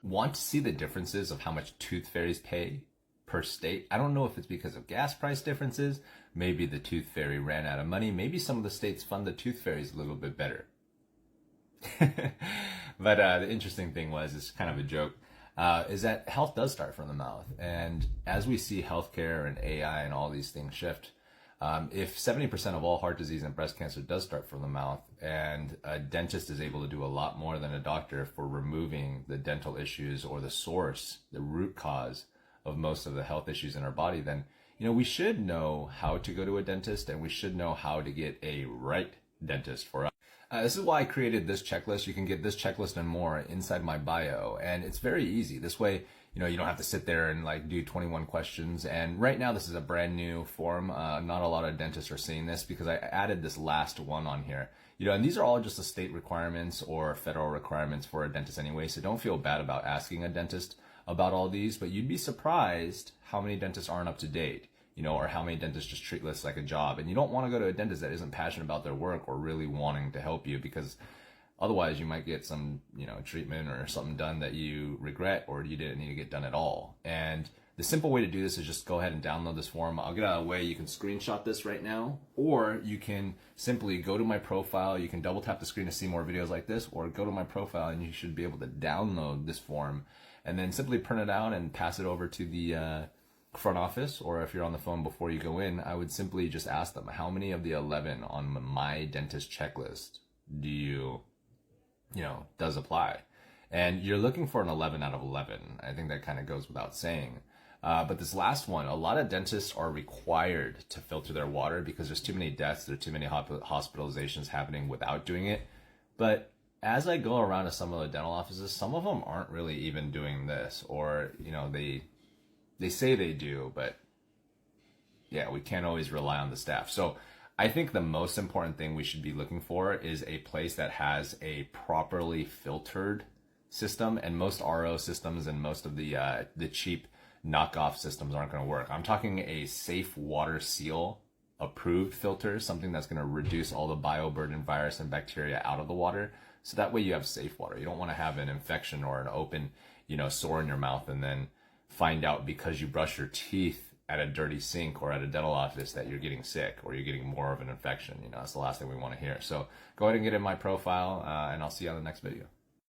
Want to see the differences of how much tooth fairies pay per state? I don't know if it's because of gas price differences. Maybe the tooth fairy ran out of money. Maybe some of the states fund the tooth fairies a little bit better. But the interesting thing was, it's kind of a joke, is that health does start from the mouth. And as we see healthcare and AI and all these things shift, if 70% of all heart disease and breast cancer does start from the mouth, and a dentist is able to do a lot more than a doctor for removing the dental issues or the source, the root cause of most of the health issues in our body, then, we should know how to go to a dentist, and we should know how to get a right dentist for us. This is why I created this checklist. You can get this checklist and more inside my bio, and it's very easy. This way, you don't have to sit there and do 21 questions. And right now, this is a brand new form. Not a lot of dentists are seeing this because I added this last one on here. And these are all just the state requirements or federal requirements for a dentist anyway. So don't feel bad about asking a dentist about all these, but you'd be surprised how many dentists aren't up to date. Or how many dentists just treat this like a job. And you don't want to go to a dentist that isn't passionate about their work or really wanting to help you, because otherwise you might get some, treatment or something done that you regret, or you didn't need to get done at all. And the simple way to do this is just go ahead and download this form. I'll get out of the way. You can screenshot this right now, or you can simply go to my profile. You can double tap the screen to see more videos like this, or go to my profile and you should be able to download this form and then simply print it out and pass it over to the front office. Or if you're on the phone before you go in, I would simply just ask them, how many of the 11 on my dentist checklist do does apply? And you're looking for an 11 out of 11. I think that kind of goes without saying. But this last one, a lot of dentists are required to filter their water because there's too many deaths, there's too many hospitalizations happening without doing it. But as I go around to some of the dental offices, some of them aren't really even doing this, or, they say they do, but yeah, we can't always rely on the staff. So I think the most important thing we should be looking for is a place that has a properly filtered system. And most RO systems and most of the cheap knockoff systems aren't going to work. I'm talking a safe water seal approved filter, something that's going to reduce all the bioburden, virus, and bacteria out of the water. So that way you have safe water. You don't want to have an infection or an open, sore in your mouth and then find out because you brush your teeth at a dirty sink or at a dental office that you're getting sick or you're getting more of an infection. That's the last thing we want to hear. So go ahead and get in my profile, and I'll see you on the next video.